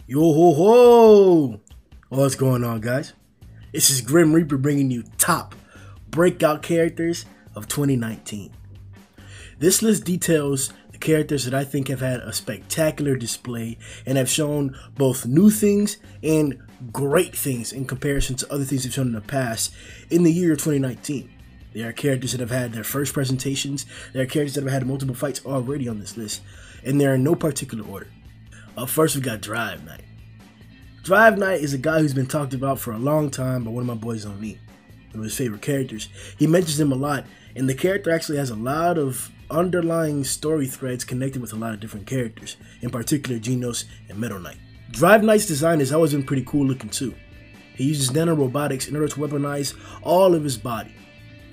Yo ho ho! What's going on, guys? This is Grim Reaper bringing you top breakout characters of 2019. This list details the characters that I think have had a spectacular display and have shown both new things and great things in comparison to other things they've shown in the past in the year 2019. There are characters that have had their first presentations, there are characters that have had multiple fights already on this list, and they're in no particular order. Up first, we got Drive Knight. Drive Knight is a guy who's been talked about for a long time by one of my boys Zhoniin, one of his favorite characters. He mentions him a lot, and the character actually has a lot of underlying story threads connected with a lot of different characters, in particular Genos and Metal Knight. Drive Knight's design has always been pretty cool looking too. He uses nanorobotics in order to weaponize all of his body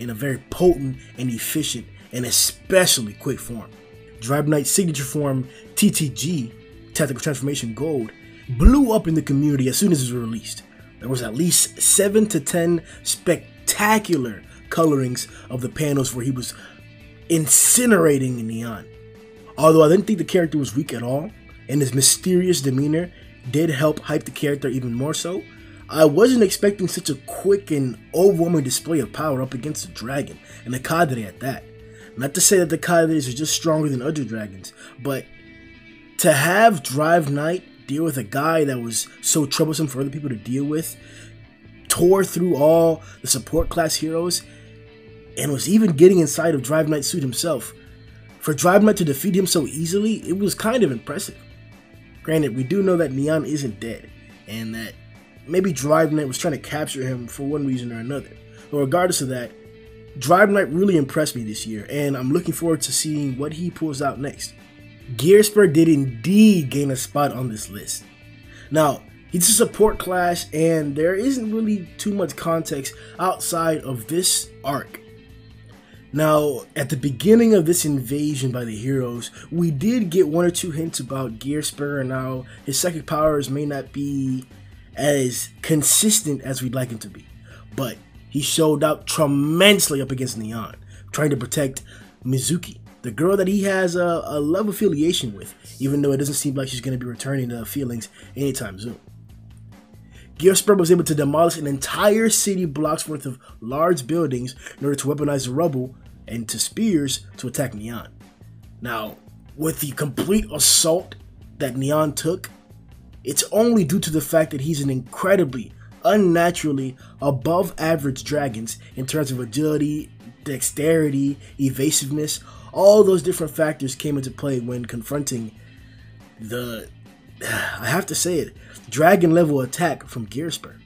in a very potent and efficient and especially quick form. Drive Knight's signature form, TTG, Tactical Transformation Gold, blew up in the community as soon as it was released. There was at least 7 to 10 spectacular colorings of the panels where he was incinerating Neon. Although I didn't think the character was weak at all, and his mysterious demeanor did help hype the character even more so, I wasn't expecting such a quick and overwhelming display of power up against the dragon, and the Cadre at that. Not to say that the Cadres are just stronger than other dragons, but to have Drive Knight deal with a guy that was so troublesome for other people to deal with, tore through all the support class heroes, and was even getting inside of Drive Knight's suit himself. For Drive Knight to defeat him so easily, it was kind of impressive. Granted, we do know that Neon isn't dead, and that maybe Drive Knight was trying to capture him for one reason or another. But regardless of that, Drive Knight really impressed me this year, and I'm looking forward to seeing what he pulls out next. Spur did indeed gain a spot on this list. Now, he's a support class, and there isn't really too much context outside of this arc. Now, at the beginning of this invasion by the heroes, we did get 1 or 2 hints about Spur and how his psychic powers may not be as consistent as we'd like him to be. But he showed out tremendously up against Neon, trying to protect Mizuki, the girl that he has a love affiliation with, even though it doesn't seem like she's going to be returning to feelings anytime soon. Spur was able to demolish an entire city block's worth of large buildings in order to weaponize the rubble and to spears to attack Neon. Now, with the complete assault that Neon took, it's only due to the fact that he's an incredibly, unnaturally above average dragons in terms of agility, dexterity, evasiveness. All those different factors came into play when confronting the, I have to say it, dragon level attack from Spur.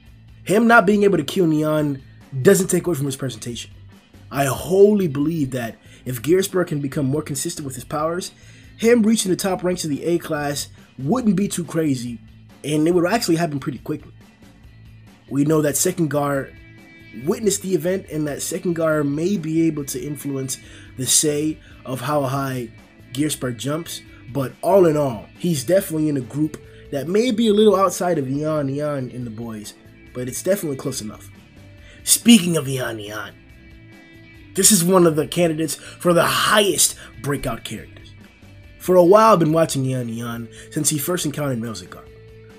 Him not being able to kill Neon doesn't take away from his presentation. I wholly believe that if Spur can become more consistent with his powers, him reaching the top ranks of the A class wouldn't be too crazy, and it would actually happen pretty quickly. We know that Second Gaara witnessed the event, and that Second Gaara may be able to influence the say of how high Spur jumps, but all in all, he's definitely in a group that may be a little outside of Neon and the boys, but it's definitely close enough. Speaking of Neon, this is one of the candidates for the highest breakout characters. For a while I've been watching Neon since he first encountered Melzikar.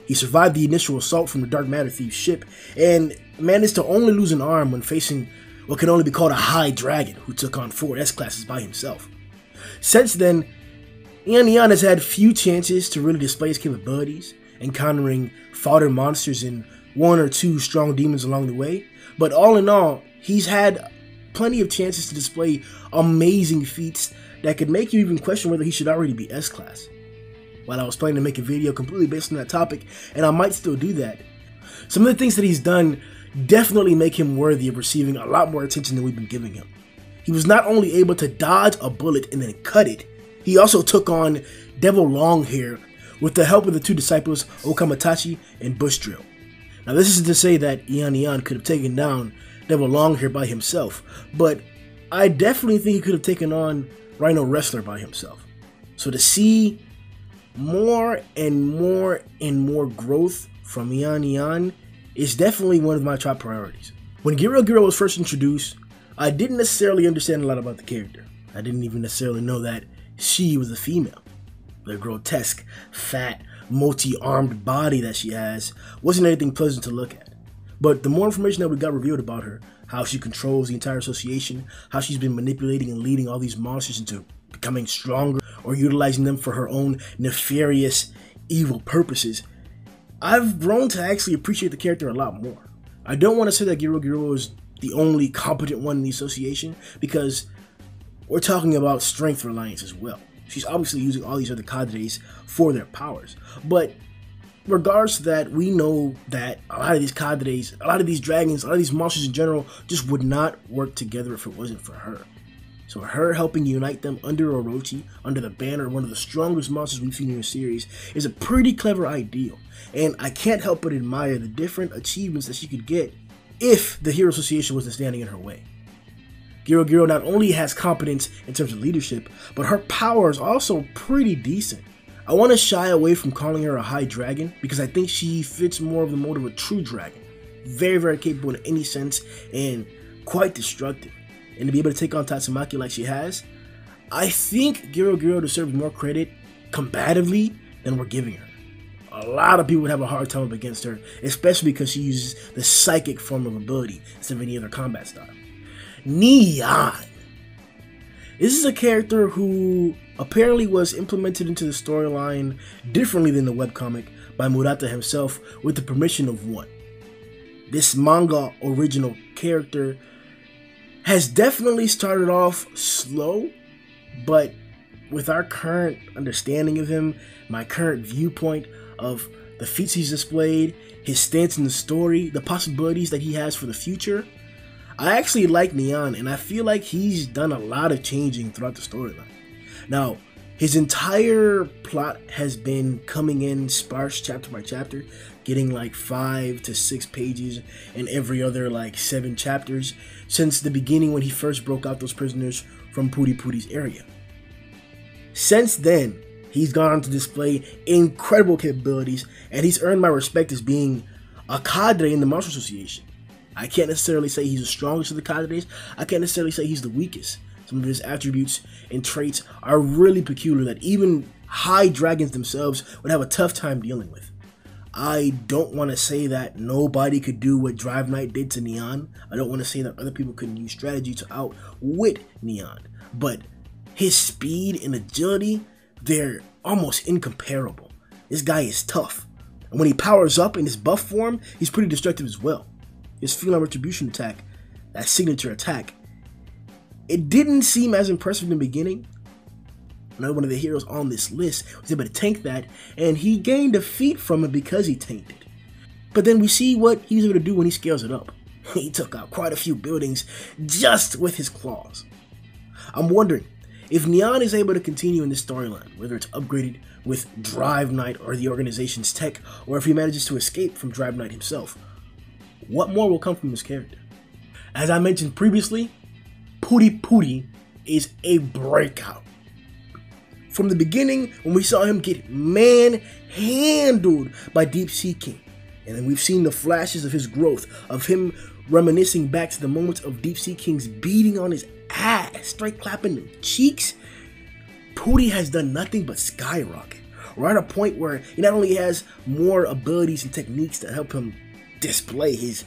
He survived the initial assault from the Dark Matter Thief's ship, and managed to only lose an arm when facing what can only be called a high dragon who took on 4 S-classes by himself. Since then, Neon has had few chances to really display his capabilities, encountering fodder monsters and 1 or 2 strong demons along the way, but all in all, he's had plenty of chances to display amazing feats that could make you even question whether he should already be S-class. While I was planning to make a video completely based on that topic, and I might still do that, some of the things that he's done definitely make him worthy of receiving a lot more attention than we've been giving him. He was not only able to dodge a bullet and then cut it, he also took on Devil Longhair with the help of the 2 disciples Okamatachi and Bush Drill. Now this isn't to say that Neon could have taken down Devil Longhair by himself, but I definitely think he could have taken on Rhino Wrestler by himself. So to see more and more growth from Neon is definitely one of my top priorities. When Gaara was first introduced, I didn't necessarily understand a lot about the character. I didn't even necessarily know that she was a female. The grotesque, fat, multi-armed body that she has wasn't anything pleasant to look at. But the more information that we got revealed about her, how she controls the entire association, how she's been manipulating and leading all these monsters into becoming stronger or utilizing them for her own nefarious, evil purposes, I've grown to actually appreciate the character a lot more. I don't want to say that Giro is the only competent one in the association, because we're talking about strength reliance as well. She's obviously using all these other cadres for their powers. But regards to that, we know that a lot of these cadres, a lot of these dragons, a lot of these monsters in general just would not work together if it wasn't for her. So her helping unite them under Orochi, under the banner of one of the strongest monsters we've seen in the series, is a pretty clever ideal. And I can't help but admire the different achievements that she could get if the Hero Association wasn't standing in her way. Giro not only has competence in terms of leadership, but her power is also pretty decent. I want to shy away from calling her a high dragon, because I think she fits more of the mold of a true dragon. Very, very capable in any sense, and quite destructive. And to be able to take on Tatsumaki like she has, I think Giro deserves more credit combatively than we're giving her. A lot of people would have a hard time up against her, especially because she uses the psychic form of ability instead of any other combat style. Neon. This is a character who apparently was implemented into the storyline differently than the webcomic by Murata himself with the permission of one. This manga original character has definitely started off slow, but with our current understanding of him, my current viewpoint of the feats he's displayed, his stance in the story, the possibilities that he has for the future, I actually like Neon, and I feel like he's done a lot of changing throughout the storyline. Now, his entire plot has been coming in sparse chapter by chapter, getting like 5 to 6 pages in every other like 7 chapters since the beginning when he first broke out those prisoners from Pooty's area. Since then, he's gone on to display incredible capabilities, and he's earned my respect as being a cadre in the Monster Association. I can't necessarily say he's the strongest of the cadres. I can't necessarily say he's the weakest. Some of his attributes and traits are really peculiar that even high dragons themselves would have a tough time dealing with. I don't want to say that nobody could do what Drive Knight did to Neon. I don't want to say that other people couldn't use strategy to outwit Neon. But his speed and agility, they're almost incomparable. This guy is tough. And when he powers up in his buff form, he's pretty destructive as well. His Feline Retribution attack, that signature attack, it didn't seem as impressive in the beginning. Another one of the heroes on this list was able to tank that, and he gained defeat from it because he tanked it. But then we see what he's able to do when he scales it up. He took out quite a few buildings just with his claws. I'm wondering, if Neon is able to continue in this storyline, whether it's upgraded with Drive Knight or the organization's tech, or if he manages to escape from Drive Knight himself, what more will come from this character? As I mentioned previously, Pooty is a breakout. From the beginning, when we saw him get manhandled by Deep Sea King, and then we've seen the flashes of his growth, of him reminiscing back to the moments of Deep Sea King's beating on his ass, straight clapping the cheeks, Pooty has done nothing but skyrocket. We're at a point where he not only has more abilities and techniques to help him display his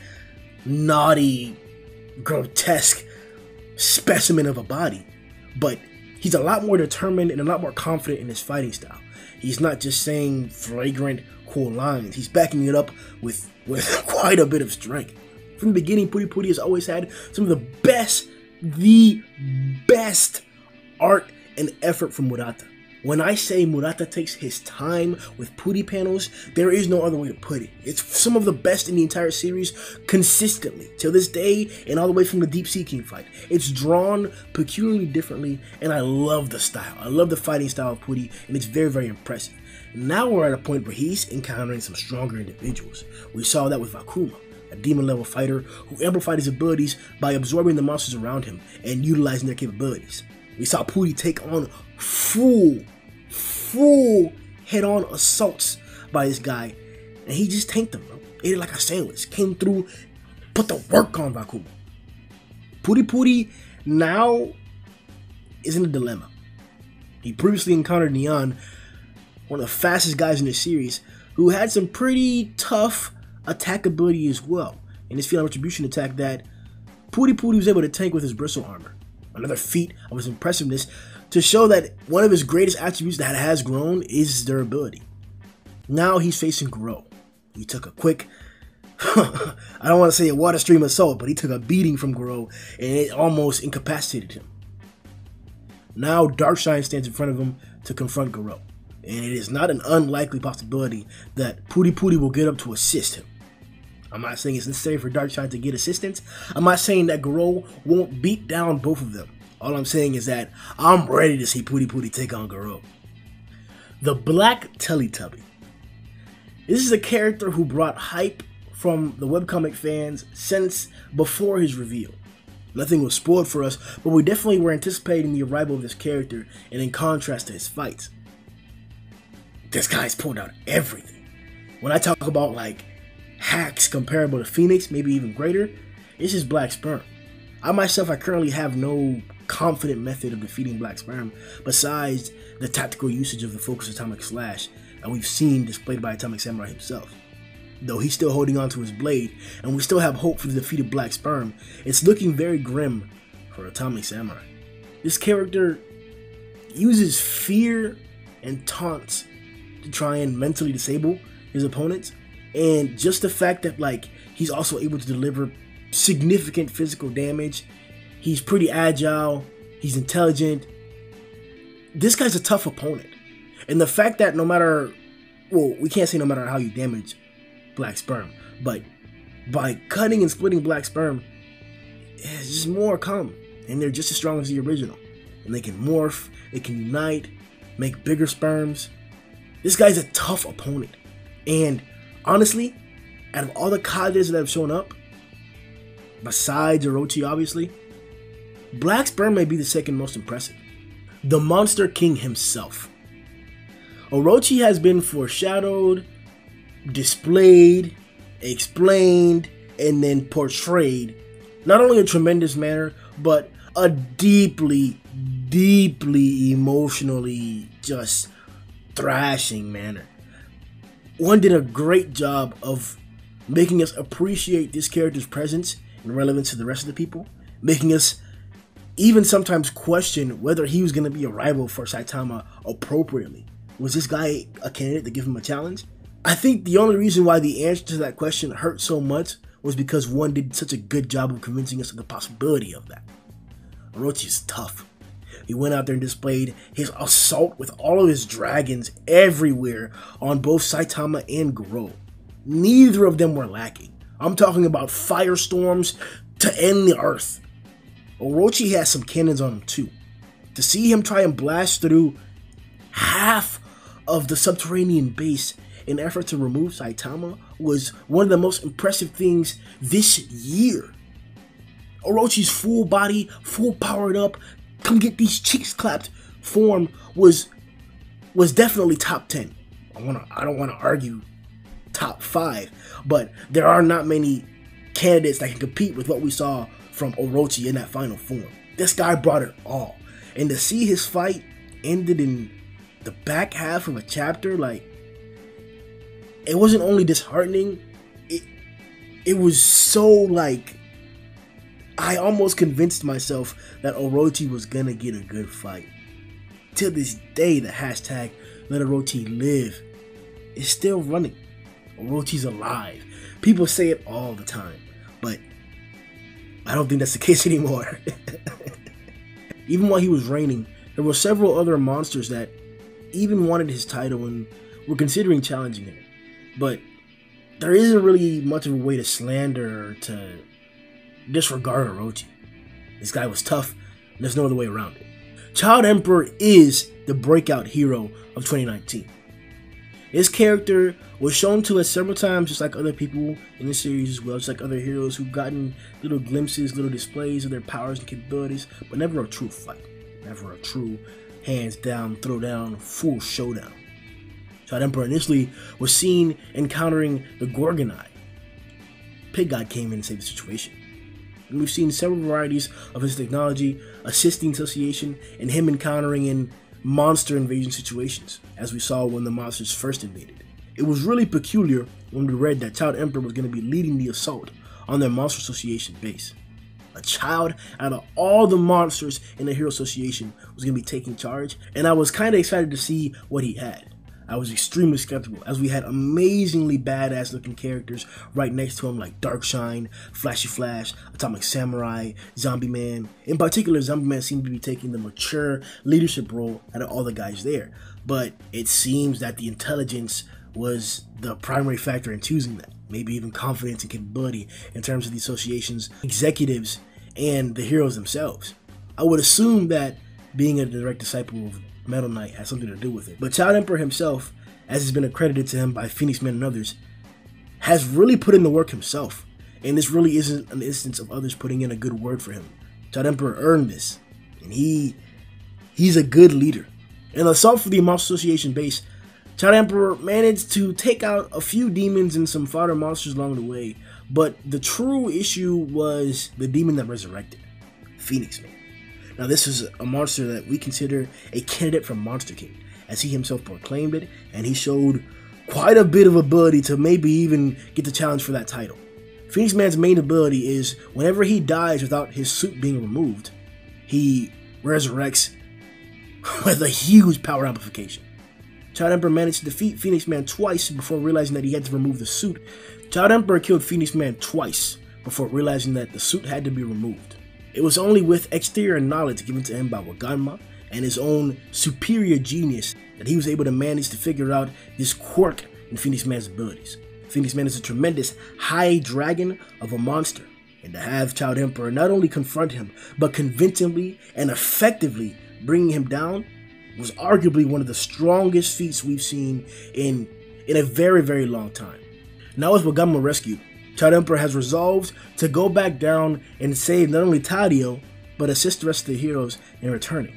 naughty, grotesque specimen of a body, but he's a lot more determined and a lot more confident in his fighting style. He's not just saying flagrant, cool lines. He's backing it up with quite a bit of strength. From the beginning, Pooty has always had some of the best art and effort from Murata. When I say Murata takes his time with Pooty panels, there is no other way to put it. It's some of the best in the entire series consistently, till this day, and all the way from the Deep Sea King fight. It's drawn peculiarly differently, and I love the style. I love the fighting style of Pooty, and it's very, very impressive. Now we're at a point where he's encountering some stronger individuals. We saw that with Akuma, a demon level fighter who amplified his abilities by absorbing the monsters around him and utilizing their capabilities. We saw Pooty take on full head-on assaults by this guy, and he just tanked them, bro. Ate it like a sandwich. Came through, put the work on Akuma. Pooty now is in a dilemma. He previously encountered Neon one of the fastest guys in the series, who had some pretty tough attack ability as well. In his Field Retribution attack that Pooty was able to tank with his bristle armor. Another feat of his impressiveness to show that one of his greatest attributes that has grown is his durability. Now he's facing Grimm. He took a quick, I don't want to say a water stream assault, but he took a beating from Grimm and it almost incapacitated him. Now Darkshine stands in front of him to confront Grimm, and it is not an unlikely possibility that Pooty will get up to assist him. I'm not saying it's necessary for Darkshine to get assistance. I'm not saying that Gaara won't beat down both of them. All I'm saying is that I'm ready to see Pooty take on Gaara. The Black Teletubby. This is a character who brought hype from the webcomic fans since before his reveal. Nothing was spoiled for us, but we definitely were anticipating the arrival of this character, and in contrast to his fights, this guy's pulled out everything. When I talk about like hacks comparable to Phoenix, maybe even greater, this is Black Sperm. I currently have no confident method of defeating Black Sperm besides the tactical usage of the Focus Atomic Slash that we've seen displayed by Atomic Samurai himself. Though he's still holding on to his blade, and we still have hope for the defeat of Black Sperm, it's looking very grim for Atomic Samurai. This character uses fear and taunts to try and mentally disable his opponents, and just the fact that like he's also able to deliver significant physical damage. He's pretty agile, he's intelligent. This guy's a tough opponent. And the fact that no matter, well, we can't say no matter how you damage Black Sperm, but by cutting and splitting Black Sperm, it's just more common, and they're just as strong as the original. And they can morph, they can unite, make bigger sperms. This guy's a tough opponent. And honestly, out of all the cadres that have shown up, besides Orochi obviously, Black Sperm may be the second most impressive. The Monster King himself. Orochi has been foreshadowed, displayed, explained, and then portrayed, not only in a tremendous manner, but a deeply emotionally just thrashing manner. One did a great job of making us appreciate this character's presence and relevance to the rest of the people, making us even sometimes question whether he was going to be a rival for Saitama appropriately. Was this guy a candidate to give him a challenge? I think the only reason why the answer to that question hurt so much was because one did such a good job of convincing us of the possibility of that. Orochi is tough. He went out there and displayed his assault with all of his dragons everywhere on both Saitama and Gaara. Neither of them were lacking. I'm talking about firestorms to end the earth. Orochi has some cannons on him too. To see him try and blast through half of the subterranean base in an effort to remove Saitama was one of the most impressive things this year. Orochi's full body, full powered up, come get these cheeks clapped form was definitely top 10. I don't want to argue top 5, but there are not many candidates that can compete with what we saw from Orochi in that final form. This guy brought it all, and to see his fight ended in the back half of a chapter, like, it wasn't only disheartening, it was so like, I almost convinced myself that Orochi was gonna get a good fight. Till this day, the hashtag Let Orochi Live is still running. Orochi's alive. People say it all the time, but I don't think that's the case anymore. Even while he was reigning, there were several other monsters that even wanted his title and were considering challenging him. But there isn't really much of a way to slander or to disregard Orochi. This guy was tough, and there's no other way around it. Child Emperor is the breakout hero of 2019. His character was shown to us several times, just like other people in the series as well, just like other heroes who've gotten little glimpses, little displays of their powers and capabilities, but never a true fight. Never a true hands down, throw down, full showdown. Child Emperor initially was seen encountering the Gorgonite. Pig God came in and saved the situation. And we've seen several varieties of his technology assisting association and him encountering and monster invasion situations, as we saw when the monsters first invaded. It was really peculiar when we read that Child Emperor was going to be leading the assault on their Monster Association base. A child out of all the monsters in the Hero Association was going to be taking charge, and I was kind of excited to see what he had. I was extremely skeptical, as we had amazingly badass looking characters right next to him like Darkshine, Flashy Flash, Atomic Samurai, Zombie Man. In particular, Zombie Man seemed to be taking the mature leadership role out of all the guys there, but it seems that the intelligence was the primary factor in choosing that. Maybe even confidence and capability in terms of the association's executives and the heroes themselves. I would assume that being a direct disciple of Metal Knight has something to do with it. But Child Emperor himself, as has been accredited to him by Phoenix Man and others, has really put in the work himself. And this really isn't an instance of others putting in a good word for him. Child Emperor earned this. And he's a good leader. In the assault for the Monster Association base, Child Emperor managed to take out a few demons and some fodder monsters along the way, but the true issue was the demon that resurrected, Phoenix Man. Now this is a monster that we consider a candidate for Monster King, as he himself proclaimed it, and he showed quite a bit of ability to maybe even get the challenge for that title. Phoenix Man's main ability is whenever he dies without his suit being removed, he resurrects with a huge power amplification. Child Emperor managed to defeat Phoenix Man twice before realizing that he had to remove the suit. Child Emperor killed Phoenix Man twice before realizing that the suit had to be removed. It was only with exterior knowledge given to him by Waganma and his own superior genius that he was able to manage to figure out this quirk in Phoenix Man's abilities. Phoenix Man is a tremendous high dragon of a monster, and to have Child Emperor not only confront him, but convincingly and effectively bringing him down was arguably one of the strongest feats we've seen in a very, very long time. Now as Waganma rescued, Child Emperor has resolved to go back down and save not only Tadio, but assist the rest of the heroes in returning.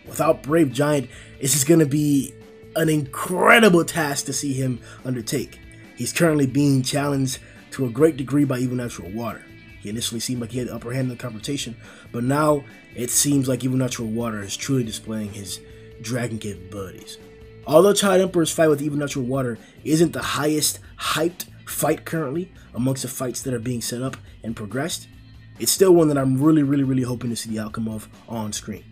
Without Brave Giant, this is going to be an incredible task to see him undertake. He's currently being challenged to a great degree by Evil Natural Water. He initially seemed like he had the upper hand in the confrontation, but now it seems like Evil Natural Water is truly displaying his dragon capabilities. Although Child Emperor's fight with Evil Natural Water isn't the highest hyped fight currently amongst the fights that are being set up and progressed, it's still one that I'm really hoping to see the outcome of on screen.